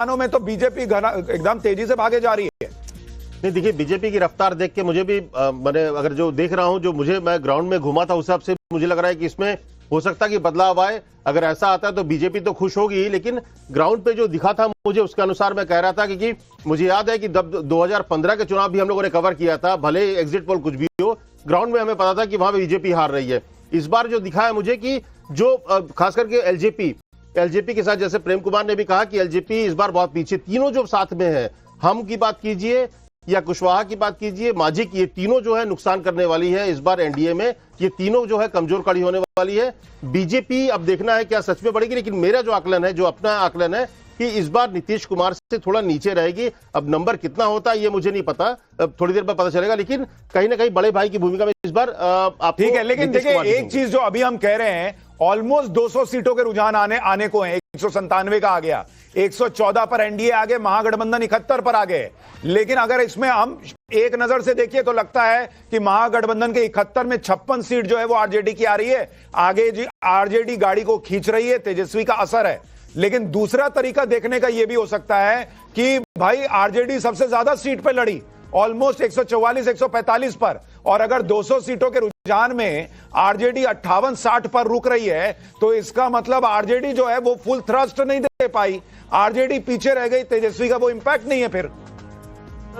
मैदानों में तो बीजेपी एकदम तेजी से भागे जा रही है। नहीं देखिए, बीजेपी की रफ्तार देख के मुझे भी मैंने अगर जो देख रहा हूं, जो मैं ग्राउंड में घूमा था उस हिसाब से मुझे लग रहा है कि इसमें हो सकता है कि बदलाव आए। अगर ऐसा आता है तो बीजेपी तो खुश होगी, लेकिन ग्राउंड पे जो दिखा था मुझे उसके अनुसार मैं कह रहा था कि मुझे याद है कि 2015 के चुनाव भी हम लोगों ने कवर किया था, भले एग्जिट पोल कुछ भी हो, ग्राउंड में हमें पता था कि वहां पे बीजेपी हार रही है। इस बार जो दिखा है मुझे कि जो खास करके एलजेपी के साथ, जैसे प्रेम कुमार ने भी कहा कि एलजेपी इस बार बहुत पीछे, तीनों जो साथ में है, हम की बात कीजिए या कुशवाहा की बात कीजिए, मांझी की, ये तीनों जो है नुकसान करने वाली है इस बार एनडीए में। ये तीनों जो है कमजोर कड़ी होने वाली है। बीजेपी अब देखना है क्या सच में बढ़ेगी, लेकिन मेरा जो आकलन है, जो अपना आकलन है कि इस बार नीतीश कुमार से थोड़ा नीचे रहेगी। अब नंबर कितना होता है ये मुझे नहीं पता, अब थोड़ी देर में पता चलेगा, लेकिन कहीं ना कहीं बड़े भाई की भूमिका में इस बार आप ठीक है। लेकिन देखिए, एक चीज जो अभी हम कह रहे हैं, ऑलमोस्ट 200 सीटों के रुझान आने को हैं। 197 का आ गया, 114 पर एनडीए आ गए, महागठबंधन 71 पर आ गए। लेकिन अगर इसमें हम एक नजर से देखिए तो लगता है कि महागठबंधन के 71 में 56 सीट जो है वो आरजेडी की आ रही है। आगे जी आरजेडी गाड़ी को खींच रही है, तेजस्वी का असर है। लेकिन दूसरा तरीका देखने का यह भी हो सकता है कि भाई आरजेडी सबसे ज्यादा सीट पर लड़ी, ऑलमोस्ट 144 145 पर, और अगर 200 सीटों के रुझान में आरजेडी 58-60 पर रुक रही है तो इसका मतलब आरजेडी जो है वो फुल थ्रस्ट नहीं दे पाई, आरजेडी पीछे रह गई, तेजस्वी का वो इंपैक्ट नहीं है। फिर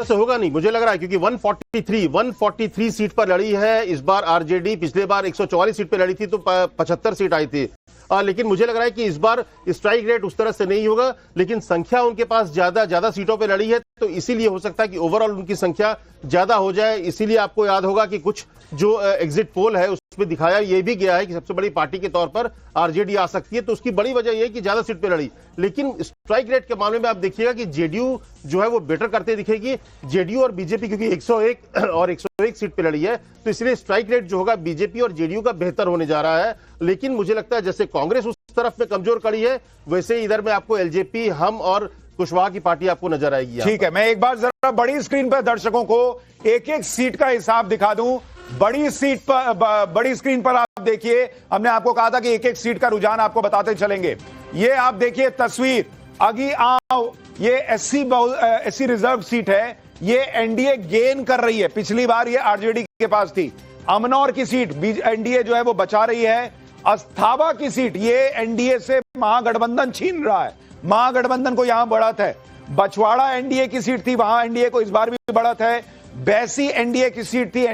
ऐसा होगा नहीं मुझे लग रहा है, क्योंकि 143 सीट पर लड़ी है इस बार आरजेडी। पिछले बार 144 सीट पर लड़ी थी तो 75 सीट आई थी। लेकिन मुझे लग रहा है कि इस बार स्ट्राइक रेट उस तरह से नहीं होगा, लेकिन संख्या उनके पास ज्यादा सीटों पे लड़ी है, तो इसीलिए हो सकता है कि ओवरऑल उनकी संख्या ज्यादा हो जाए। इसीलिए आपको याद होगा कि कुछ जो एग्जिट पोल है उसमें दिखाया यह भी गया है कि सबसे बड़ी पार्टी के तौर पर आरजेडी आ सकती है। तो उसकी बड़ी वजह यह है कि ज्यादा सीट पे लड़ी। लेकिन स्ट्राइक रेट के मामले में आप देखिएगा कि जेडीयू जो है वो बेटर करते दिखेगी। जेडीयू और बीजेपी क्योंकि 101 और 101 सीट पे लड़ी है, तो इसलिए स्ट्राइक रेट जो होगा बीजेपी और जेडीयू का बेहतर होने जा रहा है। लेकिन मुझे लगता है जैसे कांग्रेस उस तरफ में कमजोर कड़ी है, वैसे इधर में आपको एलजेपी, हम और कुशवाहा की पार्टी आपको नजर आएगी। ठीक है, मैं एक बार जरा बड़ी स्क्रीन पर दर्शकों को एक एक सीट का हिसाब दिखा दूं। बड़ी स्क्रीन पर आप देखिए, हमने आपको कहा था कि एक एक सीट का रुझान आपको बताते चलेंगे। ये आप देखिए तस्वीर, अगी आओ, ये एससी रिजर्व सीट है, ये एनडीए गेन कर रही है। पिछली बार ये आरजेडी के पास थी। अमनौर की सीट एनडीए जो है वो बचा रही है। अस्थावा की सीट ये एनडीए से महागठबंधन छीन रहा है, महागठबंधन को यहां बढ़त है। बछवाड़ा एनडीए की सीट थी, वहां एनडीए को इस बार भी बढ़त है। बैसी एनडीए की सीट थी,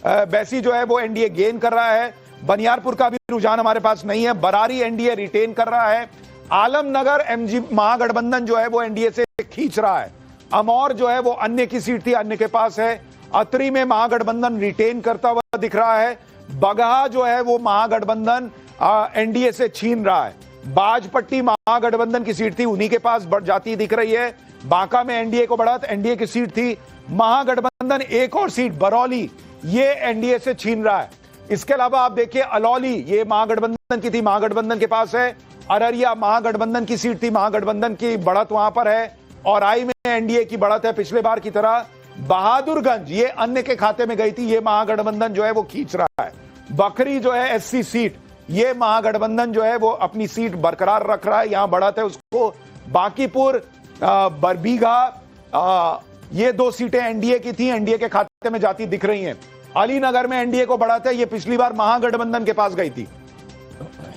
बैसी जो है वो एनडीए गेन कर रहा है। बनियारपुर का भी रुझान हमारे पास नहीं है, बरारी एनडीए रिटेन कर रहा है। आलमनगर एमजी महागठबंधन जो है वो एनडीए से खींच रहा है। अमौर जो है वो अन्य की सीट थी, अन्य के पास है। अतरी में महागठबंधन रिटेन करता हुआ दिख रहा है। बगहा जो है वो महागठबंधन एनडीए से छीन रहा है। बाजपट्टी महागठबंधन की सीट थी, उन्हीं के पास बढ़ जाती दिख रही है। बांका में एनडीए को बढ़त, एनडीए की सीट थी। महागठबंधन एक और सीट बरौली, ये एनडीए से छीन रहा है। इसके अलावा आप देखिए अलौली, ये महागठबंधन की थी, महागठबंधन के पास है। अररिया महागठबंधन की सीट थी, महागठबंधन की बढ़त वहां पर है। और आई में एनडीए की बढ़त है पिछले बार की तरह। बहादुरगंज ये अन्य के खाते में गई थी, ये महागठबंधन जो है वो खींच रहा है। बखरी जो है एससी सीट, ये महागठबंधन जो है वो अपनी सीट बरकरार रख रहा है, यहां बढ़त है उसको। बांकीपुर, बरबीघा, ये दो सीटें एनडीए की थी, एनडीए के खाते में जाती दिख रही हैं। अलीनगर में एनडीए को बढ़त है, ये पिछली बार महागठबंधन के पास गई थी।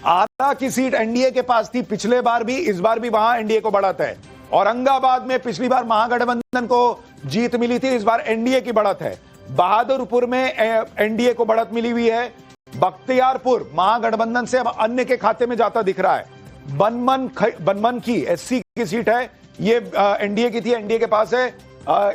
आरा की सीट एनडीए के पास थी पिछले बार भी, इस बार भी वहां एनडीए को बढ़त है। औरंगाबाद में पिछली बार महागठबंधन को जीत मिली थी, इस बार एनडीए की बढ़त है। बहादुरपुर में एनडीए को बढ़त मिली हुई है। बख्तियारपुर महागठबंधन से अब अन्य के खाते में जाता दिख रहा है। बनमन की एससी की सीट है, ये एनडीए की थी, एनडीए के पास है।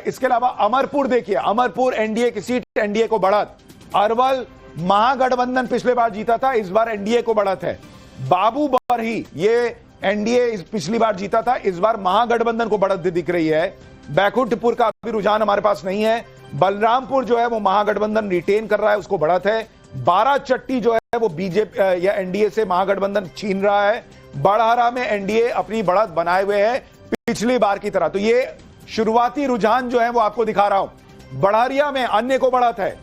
इसके अलावा अमरपुर देखिए, अमरपुर एनडीए की सीट, एनडीए को बढ़त। अरवल महागठबंधन पिछले बार जीता था, इस बार एनडीए को बढ़त है। बाबू बरही, ये एनडीए पिछली बार जीता था, इस बार महागठबंधन को बढ़त दिख रही है। बैकुंठपुर का भी रुझान हमारे पास नहीं है। बलरामपुर जो है वो महागठबंधन रिटेन कर रहा है, उसको बढ़त है। बाराचट्टी जो है वो बीजेपी या एनडीए से महागठबंधन छीन रहा है। बड़हरा में एनडीए अपनी बढ़त बनाए हुए है पिछली बार की तरह। तो ये शुरुआती रुझान जो है वो आपको दिखा रहा हूं। बढ़हरिया में अन्य को बढ़त है।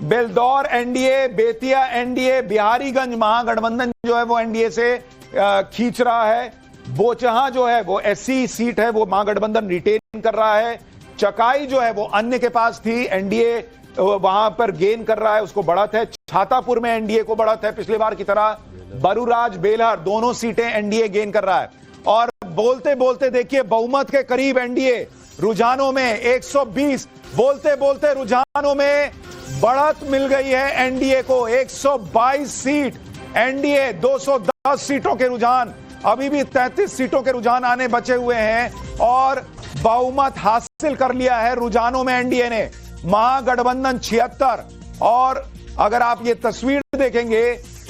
बेलदौर एनडीए, बेतिया एनडीए, बिहारीगंज महागठबंधन जो है वो एनडीए से खींच रहा है। बोचहा जो है वो एससी सीट है, वो महागठबंधन रिटेन कर रहा है। चकाई जो है वो अन्य के पास थी, एनडीए वहां पर गेन कर रहा है, उसको बढ़त है। छातापुर में एनडीए को बढ़त है पिछली बार की तरह। बरूराज, बेलहर दोनों सीटें एनडीए गेन कर रहा है। और बोलते बोलते देखिए बहुमत के करीब एनडीए, रुझानों में 120, बोलते बोलते रुझानों में बढ़त मिल गई है एनडीए को। 122 सीट एनडीए, 210 सीटों के रुझान, अभी भी 33 सीटों के रुझान आने बचे हुए हैं और बहुमत हासिल कर लिया है रुझानों में एनडीए ने। महागठबंधन 76। और अगर आप ये तस्वीर देखेंगे,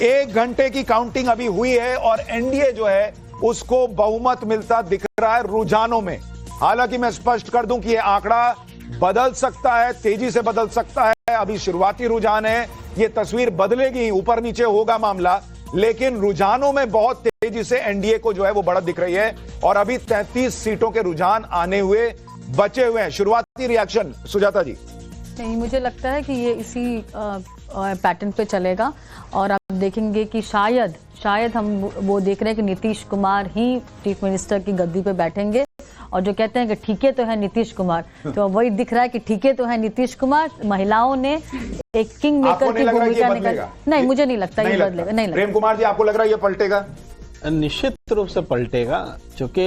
1 घंटे की काउंटिंग अभी हुई है और एनडीए जो है उसको बहुमत मिलता दिख रहा है रुझानों में। हालांकि मैं स्पष्ट कर दूं कि यह आंकड़ा बदल सकता है, तेजी से बदल सकता है। अभी शुरुआती रुझान है, यह तस्वीर बदलेगी, ऊपर नीचे होगा मामला, लेकिन रुझानों में बहुत तेजी से एनडीए को जो है वो बढ़त दिख रही है और अभी 33 सीटों के रुझान आने हुए बचे हुए हैं। शुरुआती रिएक्शन सुजाता जी। नहीं, मुझे लगता है कि ये इसी पैटर्न पे चलेगा और आप देखेंगे कि शायद हम वो देख रहे हैं कि नीतीश कुमार ही चीफ मिनिस्टर की गद्दी पे बैठेंगे। और जो कहते हैं कि ठीके तो है नीतीश कुमार, तो वही दिख रहा है कि ठीके तो है नीतीश कुमार। महिलाओं ने एक किंग मेकर की भूमिका निकाली। नहीं, मुझे नहीं लगता ये बदलेगा। नहीं लगता। प्रेम कुमार जी, आपको लग रहा है ये पलटेगा? निश्चित रूप से पलटेगा, क्योंकि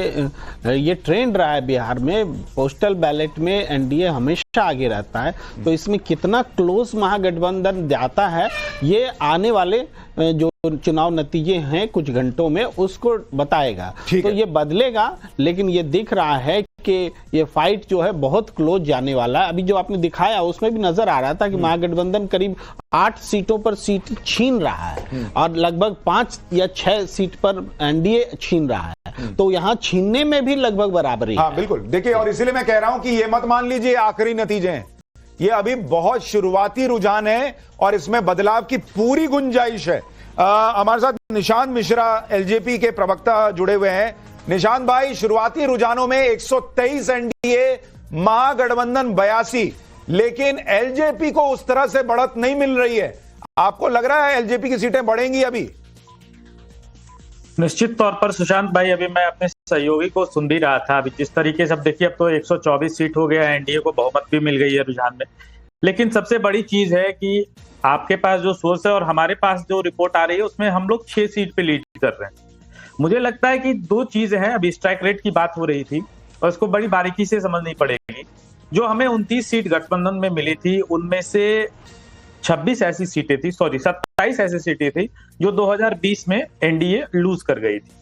ये ट्रेंड रहा है बिहार में। पोस्टल बैलेट में एनडीए हमेशा आगे रहता है, तो इसमें कितना क्लोज महागठबंधन जाता है ये आने वाले जो चुनाव नतीजे हैं कुछ घंटों में उसको बताएगा। तो ये बदलेगा, लेकिन ये दिख रहा है कि ये फाइट जो है बहुत क्लोज जाने वाला है। अभी जो आपने दिखाया उसमें भी नजर आ रहा था कि महागठबंधन करीब 8 सीटों पर सीट छीन रहा है और लगभग 5 या 6 सीट पर एनडीए छीन रहा है, तो यहाँ छीनने में भी लगभग बराबरी है। बिल्कुल। देखिए, और इसीलिए मैं कह रहा हूं कि ये मत मान लीजिए आखिरी नतीजे हैं, ये अभी बहुत शुरुआती रुझान है और इसमें बदलाव की पूरी गुंजाइश है। हमारे साथ निशांत मिश्रा एलजेपी के प्रवक्ता जुड़े हुए हैं। निशांत भाई, शुरुआती रुझानों में 123 एनडीए, महागठबंधन 82, लेकिन एलजेपी को उस तरह से बढ़त नहीं मिल रही है। आपको लग रहा है एलजेपी की सीटें बढ़ेंगी अभी? निश्चित तौर पर सुशांत भाई, अभी मैं अपने सहयोगी को सुन भी रहा था। अभी जिस तरीके से अब देखिए, अब तो 124 सीट हो गया, एनडीए को बहुमत भी मिल गई है रुझान में। लेकिन सबसे बड़ी चीज है कि आपके पास जो सोर्स है और हमारे पास जो रिपोर्ट आ रही है उसमें हम लोग 6 सीट पे लीड कर रहे हैं। मुझे लगता है कि 2 चीजें हैं। अभी स्ट्राइक रेट की बात हो रही थी और इसको बड़ी बारीकी से समझनी पड़ेगी। जो हमें 29 सीट गठबंधन में मिली थी, उनमें से 26 ऐसी सीटें थी, 27 ऐसी सीटें थी जो 2020 में एनडीए लूज कर गई थी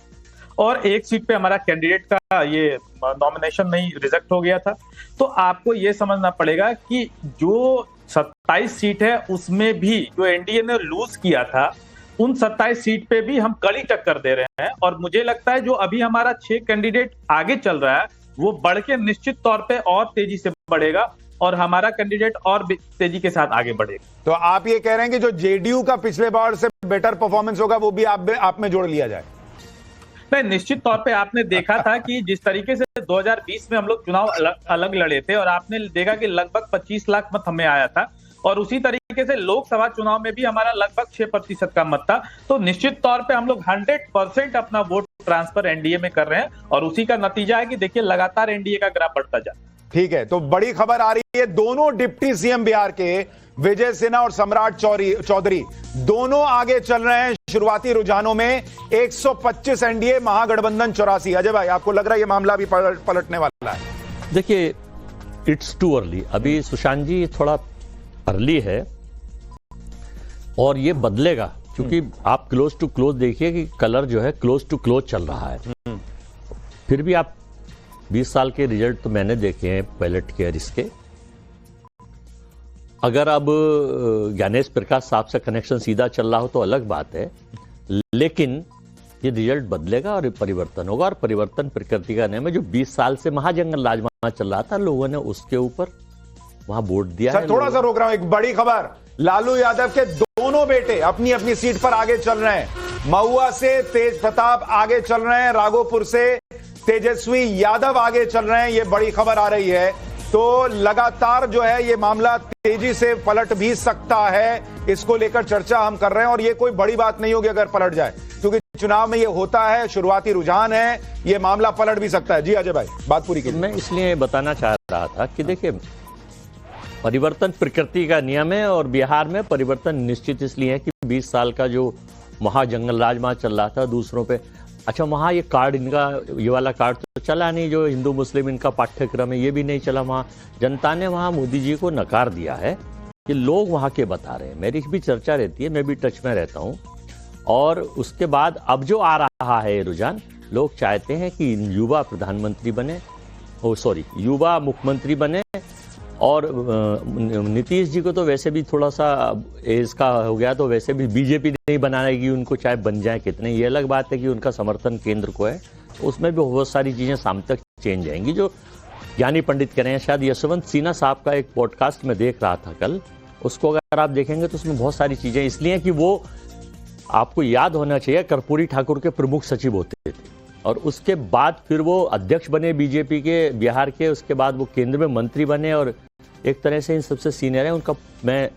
और 1 सीट पे हमारा कैंडिडेट का ये नॉमिनेशन नहीं रिजेक्ट हो गया था। तो आपको ये समझना पड़ेगा कि जो 27 सीट है उसमें भी जो एनडीए ने लूज किया था, उन 27 सीट पे भी हम कड़ी टक्कर दे रहे हैं। और मुझे लगता है जो अभी हमारा 6 कैंडिडेट आगे चल रहा है वो बढ़ के निश्चित तौर पे और तेजी से बढ़ेगा और हमारा कैंडिडेट और तेजी के साथ आगे बढ़ेगा। तो आप ये कह रहे हैं कि जो जेडीयू का पिछले बार से बेटर परफॉर्मेंस होगा वो भी आप में जोड़ लिया जाए? नहीं, निश्चित तौर पे आपने देखा था कि जिस तरीके से 2020 में हम लोग चुनाव अलग लड़े थे और आपने देखा कि लगभग 25 लाख मत हमें आया था और उसी तरीके से लोकसभा चुनाव में भी हमारा लगभग 6% का मत था। तो निश्चित तौर पे हम लोग 100% अपना वोट ट्रांसफर एनडीए में कर रहे हैं और उसी का नतीजा है कि देखिए लगातार एनडीए का ग्राफ बढ़ता जा। ठीक है, तो बड़ी खबर आ रही है, दोनों डिप्टी सीएम बिहार के विजय सिन्हा और सम्राट चौधरी दोनों आगे चल रहे हैं शुरुआती रुझानों में। 125 एनडीए, महागठबंधन 84। अजय भाई, आपको लग रहा है ये मामला भी पलटने वाला है? देखिए, इट्स टू अर्ली। अभी सुशांत जी थोड़ा अर्ली है और ये बदलेगा, क्योंकि आप क्लोज टू क्लोज देखिए कि कलर जो है क्लोज टू क्लोज चल रहा है। फिर भी आप 20 साल के रिजल्ट तो मैंने देखे हैं बैलेट के और इसके। अगर अब ज्ञानेश प्रकाश साहब से कनेक्शन सीधा चल रहा हो तो अलग बात है, लेकिन ये रिजल्ट बदलेगा और परिवर्तन होगा। और परिवर्तन प्रकृति का नियम है। जो 20 साल से महाजंगल राज वहां चल रहा था, लोगों ने उसके ऊपर वहां वोट दिया है। थोड़ा सा रोक रहा हूं, एक बड़ी खबर, लालू यादव के दोनों बेटे अपनी अपनी सीट पर आगे चल रहे हैं। महुआ से तेज प्रताप आगे चल रहे हैं, राघोपुर से तेजस्वी यादव आगे चल रहे हैं। ये बड़ी खबर आ रही है तो लगातार जो है ये मामला तेजी से पलट भी सकता है, इसको लेकर चर्चा हम कर रहे हैं। और ये कोई बड़ी बात नहीं होगी अगर पलट जाए, क्योंकि चुनाव में ये होता है, शुरुआती रुझान है, ये मामला पलट भी सकता है। जी अजय भाई, बात पूरी कीजिए। मैं इसलिए बताना चाह रहा था कि देखिए, परिवर्तन प्रकृति का नियम है और बिहार में परिवर्तन निश्चित इसलिए है कि 20 साल का जो महाजंगल राज वहां चल रहा था दूसरों पे, अच्छा वहां ये कार्ड इनका, ये वाला कार्ड तो चला नहीं, जो हिंदू मुस्लिम इनका पाठ्यक्रम है ये भी नहीं चला। वहां जनता ने वहां मोदी जी को नकार दिया है कि लोग वहां के बता रहे हैं। मेरी भी चर्चा रहती है, मैं भी टच में रहता हूं। और उसके बाद अब जो आ रहा है रुझान, लोग चाहते हैं कि युवा प्रधानमंत्री बने, युवा मुख्यमंत्री बने। और नीतीश जी को तो वैसे भी थोड़ा सा एज का हो गया, तो वैसे भी बीजेपी नहीं बनाएगी उनको, चाहे बन जाए कितने। ये अलग बात है कि उनका समर्थन केंद्र को है, उसमें भी बहुत सारी चीजें शाम तक चेंज जाएंगी। जो ज्ञानी पंडित कह रहे हैं, शायद यशवंत सिन्हा साहब का एक पॉडकास्ट में देख रहा था कल, उसको अगर आप देखेंगे तो उसमें बहुत सारी चीजें इसलिए कि वो, आपको याद होना चाहिए, कर्पूरी ठाकुर के प्रमुख सचिव होते थे और उसके बाद फिर वो अध्यक्ष बने बीजेपी के बिहार के, उसके बाद वो केंद्र में मंत्री बने और एक तरह से इन सबसे सीनियर है। उनका मैं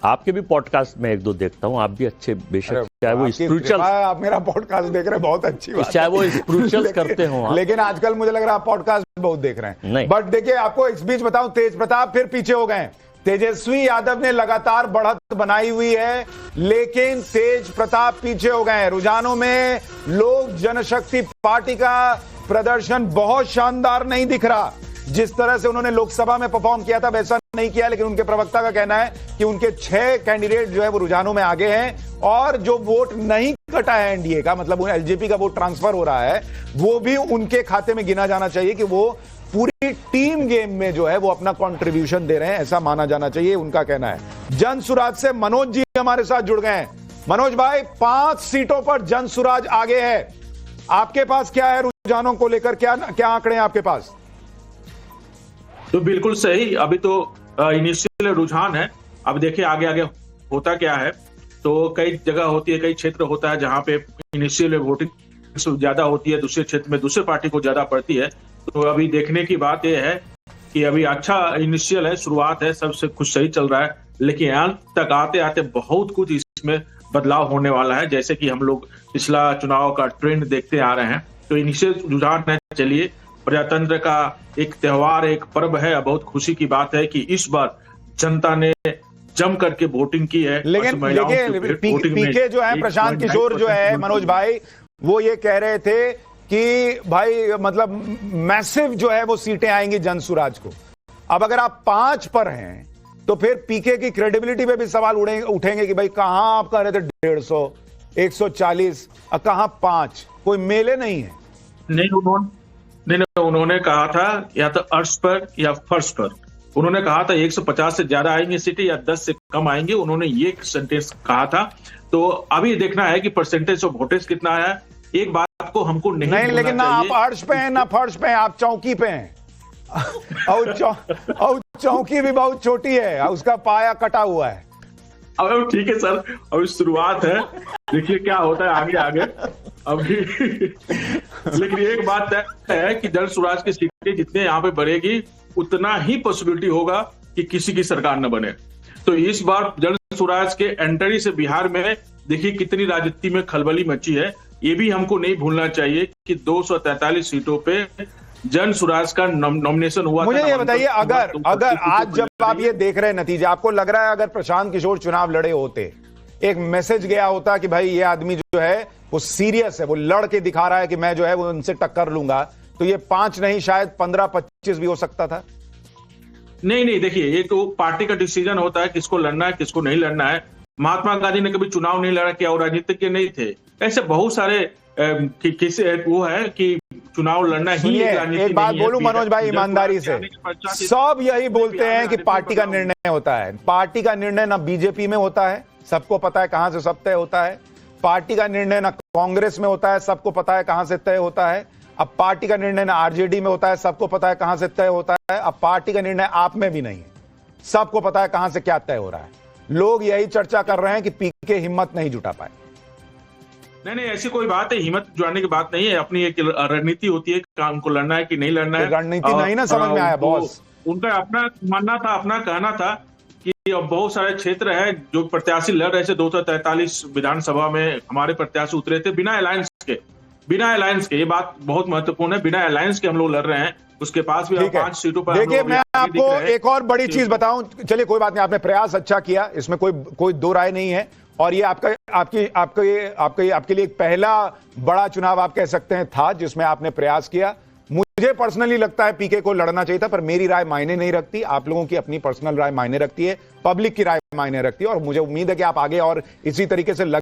आपके भी पॉडकास्ट में एक दो देखता हूं, आप भी अच्छे, बेशक चाहे वो स्पिरिचुअल, आप मेरा पॉडकास्ट देख रहे हैं, बहुत अच्छी बात, चाहे वो स्पिरिचुअल करते हो, लेकिन आजकल मुझे लग रहा है आप पॉडकास्ट बहुत देख रहे हैं। नहीं, बट देखिए आपको इस बीच बताऊं, तेज प्रताप फिर पीछे हो गए। तेजस्वी यादव ने लगातार बढ़त बनाई हुई है, लेकिन तेज प्रताप पीछे हो गए। रुझानों में लोक जनशक्ति पार्टी का प्रदर्शन बहुत शानदार नहीं दिख रहा। जिस तरह से उन्होंने लोकसभा में परफॉर्म किया था वैसा नहीं किया, लेकिन उनके प्रवक्ता का कहना है कि उनके 6 कैंडिडेट जो है वो रुझानों में आगे हैं। और जो वोट नहीं कटा है एनडीए का, मतलब एलजेपी का वोट ट्रांसफर हो रहा है, वो भी उनके खाते में गिना जाना चाहिए कि वो पूरी टीम गेम में जो है वो अपना कंट्रीब्यूशन दे रहे हैं, ऐसा माना जाना चाहिए, उनका कहना है। जन सुराज से मनोज जी हमारे साथ जुड़ गए हैं। मनोज भाई, 5 सीटों पर जन सुराज आगे है, आपके पास क्या है रुझानों को लेकर, क्या आंकड़े हैं आपके पास? तो बिल्कुल सही, अभी तो इनिशियल रुझान है। अब देखिए आगे आगे होता क्या है। तो कई जगह होती है, कई क्षेत्र होता है जहां पे इनिशियल वोटिंग ज्यादा होती है, दूसरे क्षेत्र में दूसरे पार्टी को ज्यादा पड़ती है। तो अभी देखने की बात यह है कि अभी अच्छा इनिशियल है, शुरुआत है, सबसे कुछ सही चल रहा है, लेकिन अंत तक आते आते बहुत कुछ इसमें बदलाव होने वाला है, जैसे कि हम लोग पिछला चुनाव का ट्रेंड देखते आ रहे हैं। तो इनिशियल रुझान है। चलिए, प्रजातंत्र का एक त्योहार, एक पर्व है, बहुत खुशी की बात है कि इस बार जनता ने जम करके वोटिंग की है। लेकिन पीके जो है, प्रशांत किशोर जो है, मनोज भाई, वो ये कह रहे थे कि भाई मतलब मैसिव जो है वो सीटें आएंगी जन सुराज को। अब अगर आप 5 पर हैं तो फिर पीके की क्रेडिबिलिटी पे भी सवाल उठेंगे कि भाई कहां आप कह रहे थे 150, 140, कहां 5, कोई मेले नहीं है। नहीं, उन्होंने कहा था या तो अर्श पर या फर्श पर। उन्होंने कहा था 150 से ज्यादा आएंगे सीटें या 10 से कम आएंगे, उन्होंने ये सेंटेंस कहा था। तो अभी देखना है कि परसेंटेज ऑफ वोटेज कितना है। एक बात को हमको नहीं, लेकिन ना आप अर्श पे हैं ना फर्श पे हैं, आप चौकी पे हैं। और चौकी भी बहुत छोटी है, उसका पाया कटा हुआ है। अब ठीक है सर, अभी शुरुआत है, देखिए क्या होता है आगे आगे अभी। लेकिन एक बात है कि जन सुराज की सीटें जितने यहाँ पे बढ़ेगी, उतना ही पॉसिबिलिटी होगा कि किसी की सरकार न बने। तो इस बार जन सुराज के एंट्री से बिहार में देखिए कितनी राजनीति में खलबली मची है। ये भी हमको नहीं भूलना चाहिए कि 243 सीटों पे जन सुराज का नॉमिनेशन हुआ। मुझे ये बताइए, अगर आज जब आप ये देख रहे हैं नतीजे, आपको लग रहा है अगर प्रशांत किशोर चुनाव लड़े होते, एक मैसेज गया होता कि भाई ये आदमी जो है वो सीरियस है, वो लड़ के दिखा रहा है कि मैं जो है वो उनसे टक्कर लूंगा, तो ये 5 नहीं शायद 15-25 भी हो सकता था? नहीं, देखिए ये तो पार्टी का डिसीजन होता है किसको लड़ना है किसको नहीं लड़ना है। महात्मा गांधी ने कभी चुनाव नहीं लड़ा, क्या वो राजनीतिज्ञ नहीं थे? ऐसे बहुत सारे वो है कि चुनाव लड़ना ही एक बात बोलूं मनोज भाई, ईमानदारी से, सब यही बोलते हैं कि पार्टी का निर्णय होता है। पार्टी का निर्णय ना बीजेपी में होता है, सबको पता है कहां से सब तय होता है। पार्टी का निर्णय ना कांग्रेस में होता है, सबको पता है कहां से तय होता है। अब पार्टी का निर्णय ना आरजेडी में होता है, सबको पता है कहां से तय होता है। अब पार्टी का निर्णय आप में भी नहीं है, सबको पता है कहां से क्या तय हो रहा है। लोग यही चर्चा कर रहे हैं कि पीके हिम्मत नहीं जुटा पाए। नहीं, ऐसी कोई बात है, हिम्मत जुटाने की बात नहीं है। अपनी एक रणनीति होती है, काम को लड़ना है कि नहीं लड़ना है। रणनीति नहीं ना समझ में आया बॉस, उनका अपना मानना था, अपना कहना था कि अब बहुत सारे क्षेत्र हैं जो प्रत्याशी लड़ रहे थे। 243 विधानसभा में हमारे प्रत्याशी उतरे थे बिना अलायंस के। ये बात बहुत महत्वपूर्ण है, बिना अलायंस के हम लोग लड़ रहे हैं। उसके पास भी 5 सीटों पर देखिए, मैं आपको एक और बड़ी चीज बताऊं। चलिए कोई बात नहीं, आपने प्रयास अच्छा किया, इसमें कोई दो राय नहीं है। और ये आपके लिए एक पहला बड़ा चुनाव आप कह सकते हैं था, जिसमें आपने प्रयास किया। मुझे पर्सनली लगता है पीके को लड़ना चाहिए था, पर मेरी राय मायने नहीं रखती। आप लोगों की अपनी पर्सनल राय मायने रखती है, पब्लिक की राय मायने रखती है। और मुझे उम्मीद है कि आप आगे और इसी तरीके से